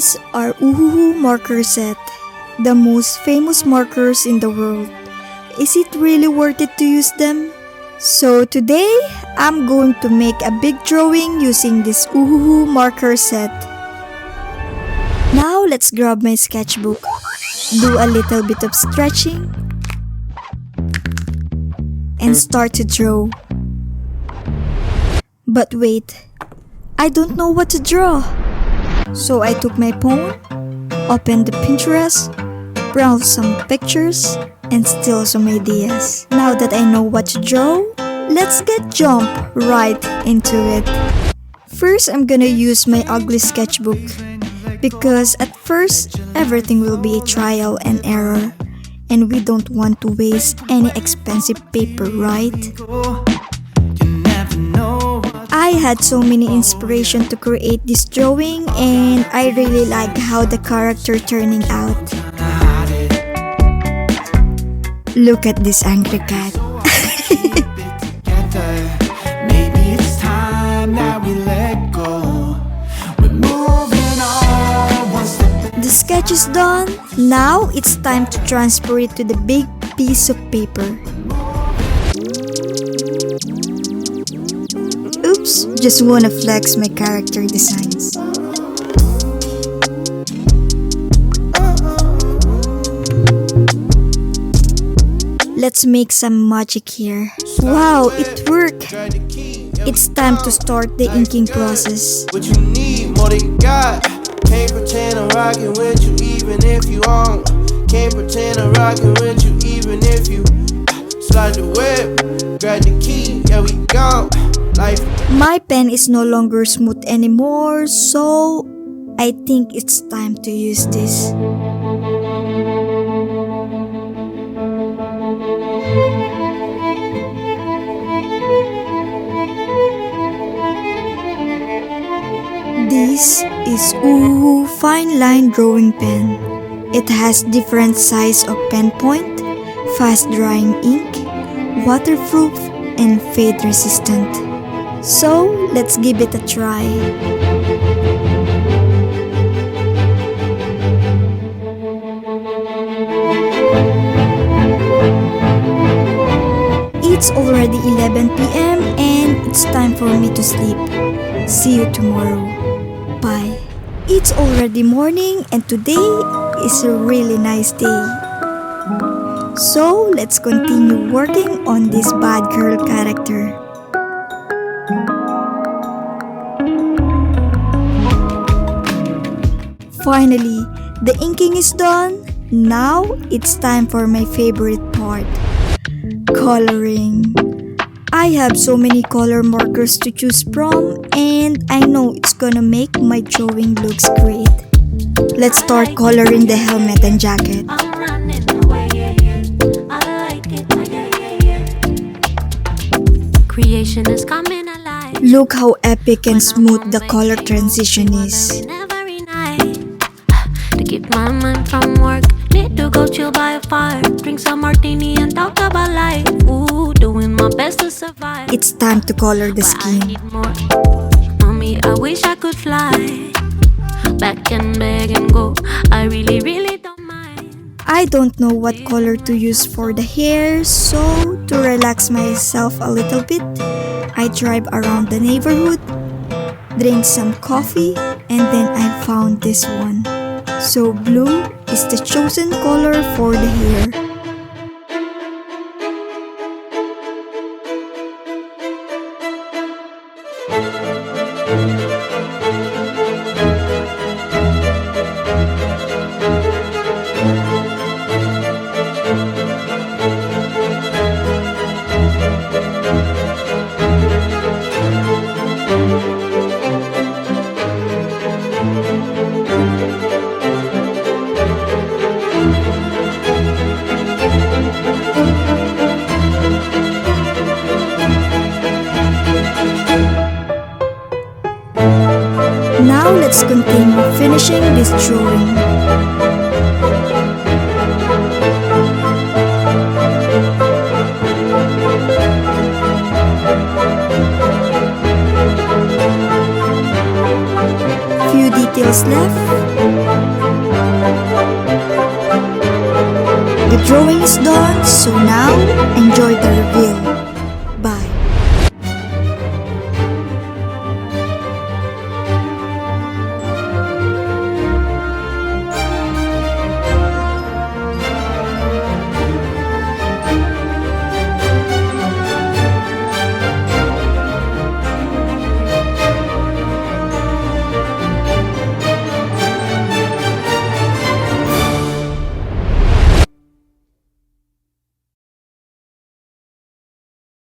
These are Ohuhu Marker set, the most famous markers in the world. Is it really worth it to use them? So today, I'm going to make a big drawing using this Ohuhu Marker set. Now let's grab my sketchbook, do a little bit of stretching, and start to draw. But wait, I don't know what to draw. So I took my phone, opened the Pinterest, browsed some pictures, and still some ideas. Now that I know what to draw, let's jump right into it. First, I'm gonna use my ugly sketchbook because at first, everything will be a trial and error, and we don't want to waste any expensive paper, right? I had so many inspiration to create this drawing, and I really like how the character turning out. Look at this angry cat. The sketch is done. Now it's time to transfer it to the big piece of paper. Oops, just wanna flex my character designs. Let's make some magic here. Wow, it worked! It's time to start the inking process. What you need more than God. Can't pretend I'm rocking with you even if you on. Can't pretend I'm rocking with you even if you slide the whip, grab the key, yeah we gone. My pen is no longer smooth anymore, so I think it's time to use this. This is Ohuhu Fine Line Drawing Pen. It has different size of pen point, fast drying ink, waterproof, and fade resistant. So, let's give it a try. It's already 11 p.m. and it's time for me to sleep. See you tomorrow. Bye. It's already morning and today is a really nice day. So, let's continue working on this bad girl character. Finally, the inking is done. Now, it's time for my favorite part, coloring. I have so many color markers to choose from, and I know it's gonna make my drawing looks great. Let's start coloring the helmet and jacket. Creation is coming alive. Look how epic and smooth the color transition is. To keep my mind from work, need to go chill by a fire, drink some martini and talk about life. Ooh, doing my best to survive. It's time to color the But I skin. need more. Mommy, I wish I could fly back and beg and go. I really don't mind. I don't know what color to use for the hair, so to relax myself a little bit, I drive around the neighborhood, drink some coffee, and then I found this one. So blue is the chosen color for the hair. Now let's continue finishing this drawing. Few details left. The drawing is done, so now enjoy the review.